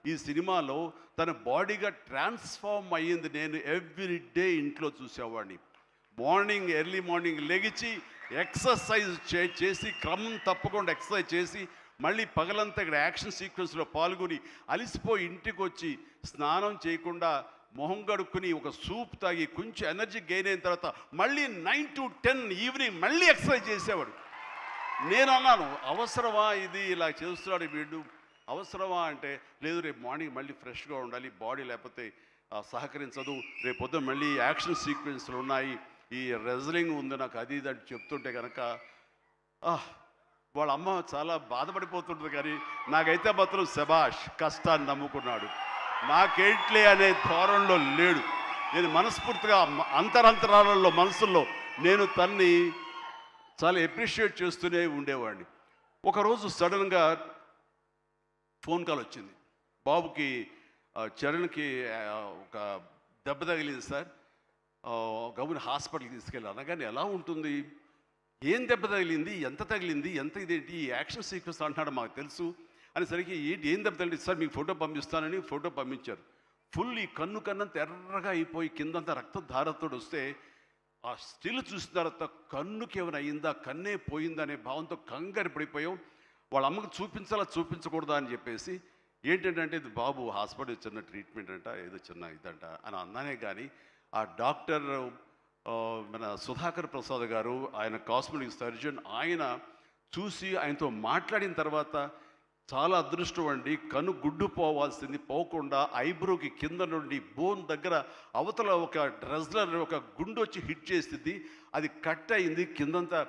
ఈ సినిమాలో తన బాడీగా ట్రాన్స్ఫార్మ్ అయ్యింది. నేను ఎవ్రీ డే ఇంట్లో చూసేవాడిని. ఎర్లీ మార్నింగ్ లెగిచి ఎక్సర్సైజ్ చేసి క్రమం తప్పకుండా ఎక్సర్సైజ్ చేసి మళ్ళీ పగలంతా ఇక్కడ యాక్షన్ సీక్వెన్స్లో పాల్గొని అలిసిపోయి ఇంటికి వచ్చి స్నానం చేయకుండా మొహం గడుక్కుని ఒక సూప్ తాగి కొంచెం ఎనర్జీ గెయిన్ అయిన తర్వాత మళ్ళీ 9 to 10 ఈవినింగ్ మళ్ళీ ఎక్సర్సైజ్ చేసేవాడు. నేను అన్నాను, అవసరమా ఇది, ఇలా చేస్తున్నాడు వీడు, అవసరమా అంటే, లేదు రేపు మార్నింగ్ మళ్ళీ ఫ్రెష్గా ఉండాలి, బాడీ లేకపోతే సహకరించదు, రేపు పొద్దున మళ్ళీ యాక్షన్ సీక్వెన్స్లు ఉన్నాయి, ఈ రెజ్లింగ్ ఉంది నాకు, అది ఇది అని చెప్తుంటే కనుక వాళ్ళ అమ్మ చాలా బాధపడిపోతుంటుంది. కానీ నాకైతే మాత్రం శబాష్, కష్టాన్ని నమ్ముకున్నాడు, నాకేంట్లే అనే ధోరణిలో లేడు. నేను మనస్ఫూర్తిగా అంతరాలలో మనసుల్లో నేను తన్ని చాలా ఎప్రిషియేట్ చేస్తూనే ఉండేవాడిని. ఒకరోజు సడన్గా ఫోన్ కాల్ వచ్చింది, బాబుకి చరణ్కి ఒక దెబ్బ తగిలింది సార్, గబుని హాస్పిటల్కి తీసుకెళ్ళి. అనగానే ఎలా ఉంటుంది, ఏం దెబ్బ తగిలింది, ఎంత తగిలింది, ఎంత ఇదేంటి, ఈ యాక్షన్ సీక్వెన్స్ అంటున్నాడు మాకు తెలుసు అనేసరికి ఏం దెబ్బ తగిలింది సార్, మీకు ఫోటో పంపిస్తానని ఫోటో పంపించారు. ఫుల్ ఈ కన్నంత ఎర్రగా అయిపోయి కిందంతా రక్తధారతో వస్తే ఆ స్టిల్ చూసిన తర్వాత కన్నుకి ఏమైనా అయిందా, కన్నే పోయిందా అనే భావంతో కంగారు పడిపోయాం. వాళ్ళ అమ్మకు చూపించకూడదా అని చెప్పేసి, ఏంటంటే ఇది బాబు హాస్పిటల్ చిన్న ట్రీట్మెంట్ అంట, ఏదో చిన్న ఇదంట అని అన్నానే. కానీ ఆ డాక్టర్ మన సుధాకర్ ప్రసాద్ గారు, ఆయన కాస్మెటిక్ సర్జన్, ఆయన చూసి ఆయనతో మాట్లాడిన తర్వాత చాలా అదృష్టం అండి, కన్ను గుడ్డు పోవాల్సింది పోకుండా ఐబ్రోకి కింద నుండి బోన్ దగ్గర అవతల ఒక డ్రెస్లర్ ఒక గుండు వచ్చి హిట్ చేసింది, అది కట్ అయింది కిందంతా,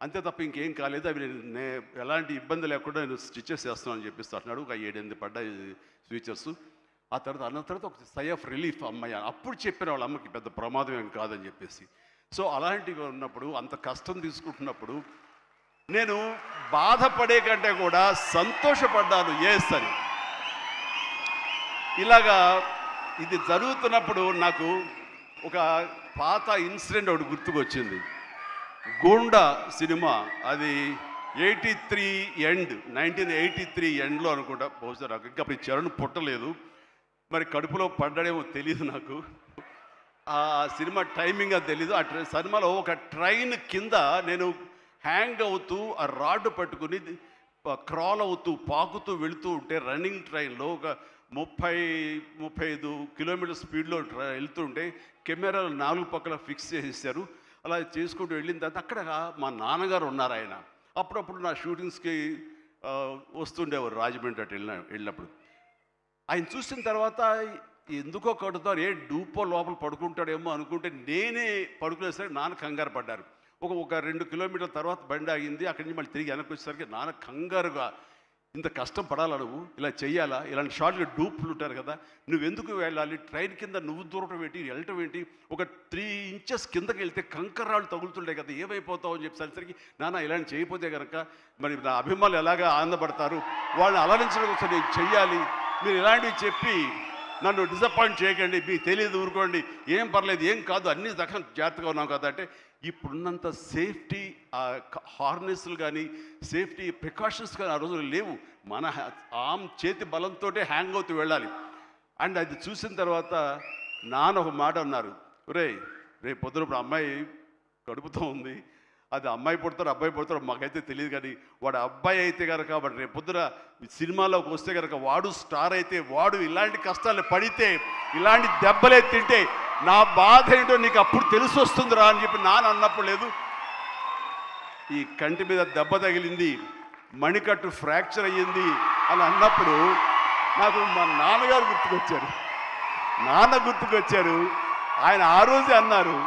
అంతే తప్ప ఇంకేం కాలేదు, అవి నేను ఎలాంటి ఇబ్బంది లేకుండా నేను స్టిచెస్ చేస్తున్నాను అని చెప్పిస్తూ అంటున్నాడు. ఒక 7-8 పడ్డాయి ఫీచర్స్. ఆ తర్వాత అన్న తర్వాత ఒక సై ఆఫ్ రిలీఫ్ అమ్మాయి, అప్పుడు చెప్పిన వాళ్ళ అమ్మకి పెద్ద ప్రమాదం ఏం కాదని చెప్పేసి. సో అలాంటివి ఉన్నప్పుడు, అంత కష్టం తీసుకుంటున్నప్పుడు నేను బాధపడే కంటే కూడా సంతోషపడ్డాను ఎస్ అని. ఇలాగా ఇది జరుగుతున్నప్పుడు నాకు ఒక పాత ఇన్సిడెంట్ ఒకటి గుర్తుకొచ్చింది. గూండా సినిమా, అది 1983 ఎండ్లో అనుకుంటా, బహుశా నాకు ఇంకా అప్పుడు చరణ్ పుట్టలేదు, మరి కడుపులో పడ్డాడేమో తెలియదు నాకు, ఆ సినిమా టైమింగ్ అది తెలీదు. ఆ సినిమాలో ఒక ట్రైన్ కింద నేను హ్యాంగ్ అవుతూ ఆ రాడ్ పట్టుకుని క్రాల్ అవుతూ పాకుతూ వెళుతూ ఉంటే, రన్నింగ్ ట్రైన్లో ఒక 30-35 కిలోమీటర్ స్పీడ్లో వెళ్తూ ఉంటే కెమెరాలు 4 పక్కల ఫిక్స్ చేసేసారు. అలా చేసుకుంటూ వెళ్ళిన తర్వాత అక్కడ మా నాన్నగారు ఉన్నారు. ఆయన అప్పుడప్పుడు నా షూటింగ్స్కి వస్తుండేవారు, రాజమండ్రి అటు వెళ్ళినప్పుడు. ఆయన చూసిన తర్వాత ఎందుకో కడుతారు, డూపో లోపల పడుకుంటాడేమో అనుకుంటే నేనే పడుకునేసరికి నాన్న కంగారు పడ్డారు. ఒక 2 కిలోమీటర్ల తర్వాత బండి ఆగింది. అక్కడి నుంచి మళ్ళీ తిరిగి వెనక్కి వచ్చేసరికి నాన్న కంగారుగా, ఇంత కష్టం పడాలా నువ్వు, ఇలా చెయ్యాలా, ఇలాంటి షార్ట్లు డూప్లు ఉంటారు కదా, నువ్వెందుకు వెళ్ళాలి, ట్రైన్ కింద నువ్వు దూరటం ఏంటి, వెళ్ళటం ఏంటి, ఒక 3 ఇంచెస్ కిందకి వెళ్తే కంకర్రాళ్ళు తగులుతుండే కదా, ఏమైపోతావు అని చెప్పేసరికి, నాన్న ఇలాంటి చేయకపోతే కనుక మరి నా అభిమానులు ఎలాగా ఆనందపడతారు, వాళ్ళని అలరించడం కోసం నేను చెయ్యాలి, మీరు ఇలాంటివి చెప్పి నన్ను డిసప్పాయింట్ చేయకండి, మీకు తెలియదు, ఊరుకోండి, ఏం పర్లేదు, ఏం కాదు, అన్ని రకం జాగ్రత్తగా ఉన్నాం కదా అంటే, ఇప్పుడున్నంత సేఫ్టీ హార్నెస్లు కానీ సేఫ్టీ ప్రికాషన్స్ కానీ ఆ రోజులు లేవు. మన చేతి బలంతో హ్యాంగ్ అవుతూ వెళ్ళాలి. అండ్ అది చూసిన తర్వాత నాన్న ఒక మాట అన్నారు, రేపు పొద్దున ఇప్పుడు అమ్మాయి కడుపుతో ఉంది, అది అమ్మాయి పుడతారు అబ్బాయి పుడతారు మాకైతే తెలియదు, కానీ వాడు అబ్బాయి అయితే కనుక వాడు రేపు పొద్దున సినిమాలోకి వస్తే కనుక వాడు స్టార్ అయితే, వాడు ఇలాంటి కష్టాలు పడితే, ఇలాంటి దెబ్బలే తింటే నా బాధ ఏంటో నీకు అప్పుడు తెలిసి వస్తుందిరా అని చెప్పి నాన్న అన్నప్పుడు, లేదు ఈ కంటి మీద దెబ్బ తగిలింది, మణికట్టు ఫ్రాక్చర్ అయ్యింది అని అన్నప్పుడు నాకు మా నాన్నగారు గుర్తుకొచ్చారు. ఆయన ఆ రోజే అన్నారు,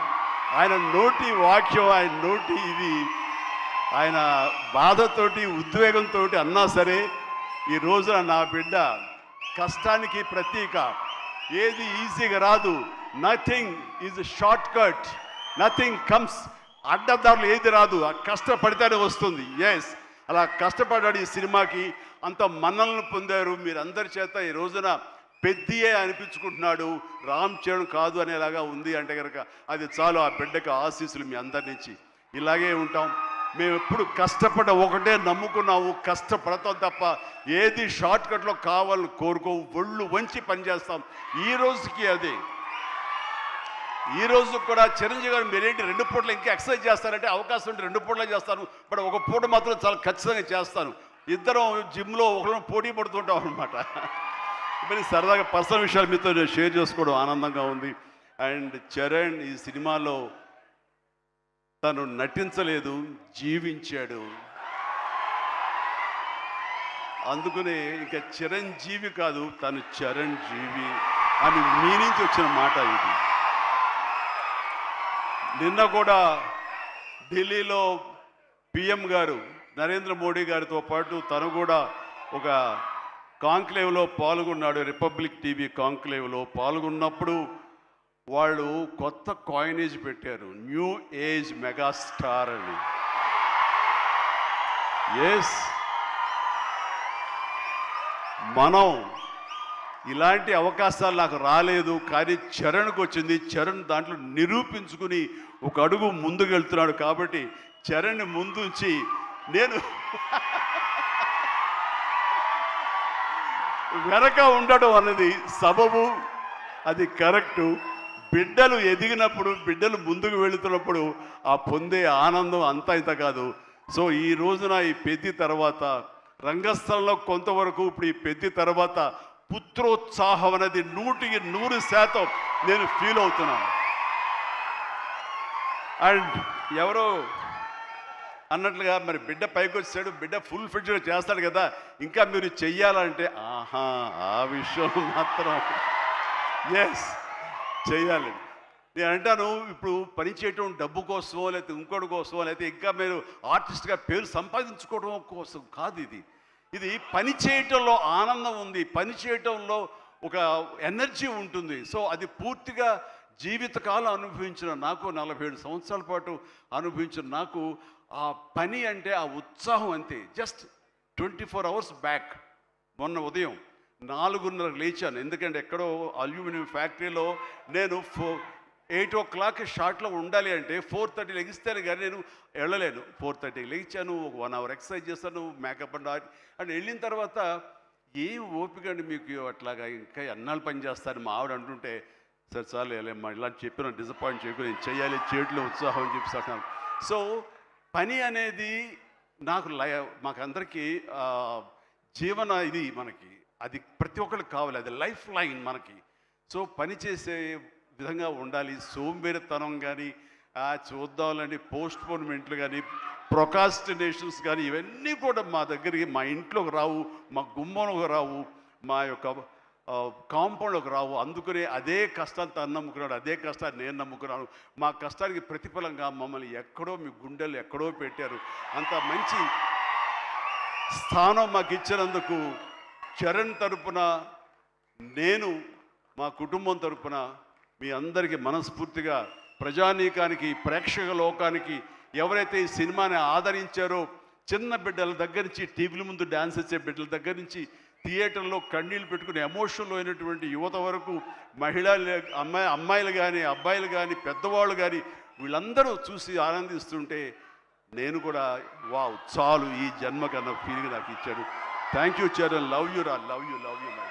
ఆయన నోటి వాక్యం, ఆయన నోటి ఇది, ఆయన బాధతోటి ఉద్వేగంతో అన్నా సరే, ఈ రోజున నా బిడ్డ కష్టానికి ప్రతీక, ఏది ఈజీగా రాదు, nothing is short cut, nothing comes, అడ్డదారులు ఏది రాదు, ఆ కష్టపడితేనే వస్తుంది. ఎస్, అలా కష్టపడ్డాడు. ఈ సినిమాకి అంత మన్నలను పొందారు మీరందరి చేత. ఈ రోజున పెద్దయే అనిపించుకుంటున్నాడు, రామ్ చరణ్ కాదు అనేలాగా ఉంది అంటే కనుక అది చాలు. ఆ బిడ్డకి ఆశీస్సులు మీ అందరి నుంచి. ఇలాగే ఉంటాం. మేము ఎప్పుడు కష్టపడ ఒకటే నమ్ముకున్నాము, కష్టపడతాం తప్ప ఏది షార్ట్ కట్లో కావాలని కోరుకోవు, ఒళ్ళు వంచి పనిచేస్తాం. ఈ రోజుకి అదే. ఈ రోజు కూడా చిరంజీవి గారు మీరేంటి 2 పూటలు ఇంకా ఎక్సర్సైజ్ చేస్తారంటే, అవకాశం ఉంటే 2 పూటలే చేస్తాను, బట్ ఒక పూట మాత్రం చాలా ఖచ్చితంగా చేస్తాను. ఇద్దరం జిమ్లో ఒకరు పోటీ పడుతుంటాం అనమాట. మరి సరదాగా పర్సనల్ విషయాలు మీతో నేను షేర్ చేసుకోవడం ఆనందంగా ఉంది. అండ్ చరణ్ ఈ సినిమాలో తను నటించలేదు, జీవించాడు. అందుకనే ఇంకా చిరంజీవి కాదు, తను చరణ్ జీవి అని మీ నుంచి వచ్చిన మాట ఇది. నిన్న కూడా ఢిల్లీలో పిఎం గారు నరేంద్ర మోడీ గారితో పాటు తను కూడా ఒక కాంక్లేవ్లో పాల్గొన్నాడు. రిపబ్లిక్ టీవీ కాంక్లేవ్లో పాల్గొన్నప్పుడు వాళ్ళు కొత్త కాయినేజ్ పెట్టారు, న్యూ ఏజ్ మెగాస్టార్ అని. ఎస్, మనం ఇలాంటి అవకాశాలు నాకు రాలేదు, కానీ చరణ్కి వచ్చింది. చరణ్ దాంట్లో నిరూపించుకుని ఒక అడుగు ముందుకు వెళ్తున్నాడు. కాబట్టి చరణ్ ముందుంచి నేను వెనక ఉండడం అన్నది సబబు, అది కరెక్టు. బిడ్డలు ఎదిగినప్పుడు, బిడ్డలు ముందుకు వెళుతున్నప్పుడు ఆ పొందే ఆనందం అంతా ఇంత కాదు. సో ఈ రోజున ఈ పెద్ది తర్వాత రంగస్థలంలో కొంతవరకు, ఇప్పుడు ఈ పెద్ది తర్వాత పుత్రోత్సాహం అనేది 100% నేను ఫీల్ అవుతున్నాను. అండ్ ఎవరో అన్నట్లుగా మరి బిడ్డ పైకి వచ్చాడు, బిడ్డ ఫుల్ ఫిట్గా చేస్తాడు కదా, ఇంకా మీరు చెయ్యాలంటే ఆహా, ఆ విషయం మాత్రం ఎస్ చెయ్యాలి. నేను అంటాను, ఇప్పుడు పని చేయటం డబ్బు కోసమో లేకపోతే ఇంకోటి కోసమో లేకపోతే ఇంకా మీరు ఆర్టిస్ట్గా పేరు సంపాదించుకోవడం కోసం కాదు. ఇది పని చేయటంలో ఆనందం ఉంది, పని చేయటంలో ఒక ఎనర్జీ ఉంటుంది. సో అది పూర్తిగా జీవితకాలం అనుభవించిన నాకు, 47 సంవత్సరాల పాటు అనుభవించిన నాకు ఆ పని అంటే ఆ ఉత్సాహం అంతే. జస్ట్ 24 అవర్స్ బ్యాక్ మొన్న ఉదయం 4:30 లేచాను. ఎందుకంటే ఎక్కడో అల్యూమినియం ఫ్యాక్టరీలో నేను 8 o'clock షార్ట్లో ఉండాలి అంటే 4:30 లెగిస్తేనే కానీ నేను వెళ్ళలేను. 4:30 లేచాను, ఒక 1 hour ఎక్సర్సైజ్ చేస్తాను, మేకప్ అండ్ వెళ్ళిన తర్వాత ఏం ఓపిక అండి మీకు అట్లాగా, ఇంకా ఎన్నాళ్ళు పని చేస్తాను మా ఆవిడ అంటుంటే, సరే చాలు వెళ్ళమ్మా ఇలా చెప్పిన డిసప్పాయింట్ చేయకు, నేను చేయాలి, చేయట్లో ఉత్సాహం అని చెప్పి. సో పని అనేది నాకు మాకందరికీ జీవన ఇది మనకి, అది ప్రతి ఒక్కరికి కావాలి, అది లైఫ్ లైన్ మనకి. సో పని చేసే విధంగా ఉండాలి. సోంబేరితనం కానీ, చూద్దాంలని పోస్ట్పోన్మెంట్లు కానీ, ప్రొకాస్టినేషన్స్ కానీ, ఇవన్నీ కూడా మా దగ్గరికి, మా ఇంట్లోకి రావు, మా గుమ్మంలోకి రావు, మా యొక్క కాంపౌండ్లోకి రావు. అందుకనే అదే కష్టాన్ని తను నమ్ముకున్నాడు, అదే కష్టాన్ని నేను నమ్ముకున్నాను. మా కష్టానికి ప్రతిఫలంగా మమ్మల్ని ఎక్కడో, మీ గుండెలు ఎక్కడో పెట్టారు. అంత మంచి స్థానం మాకు ఇచ్చినందుకు చరణ్ తరపున, నేను మా కుటుంబం తరపున మీ అందరికీ మనస్ఫూర్తిగా, ప్రజానీకానికి, ప్రేక్షక లోకానికి, ఎవరైతే ఈ సినిమాని ఆదరించారో, చిన్న బిడ్డల దగ్గర నుంచి, టీవీల ముందు డ్యాన్స్ వచ్చే బిడ్డల దగ్గర నుంచి, థియేటర్లో కన్నీళ్ళు పెట్టుకుని ఎమోషన్లో అయినటువంటి యువత వరకు, అమ్మాయిలు కానీ, అబ్బాయిలు కానీ, పెద్దవాళ్ళు కానీ, వీళ్ళందరూ చూసి ఆనందిస్తుంటే నేను కూడా వావ్ చాలు, ఈ జన్మ కన్నా ఫీలింగ్ నాకు ఇచ్చాడు. Thank you Charan, love you రా, లవ్ యూ మ్యాన్.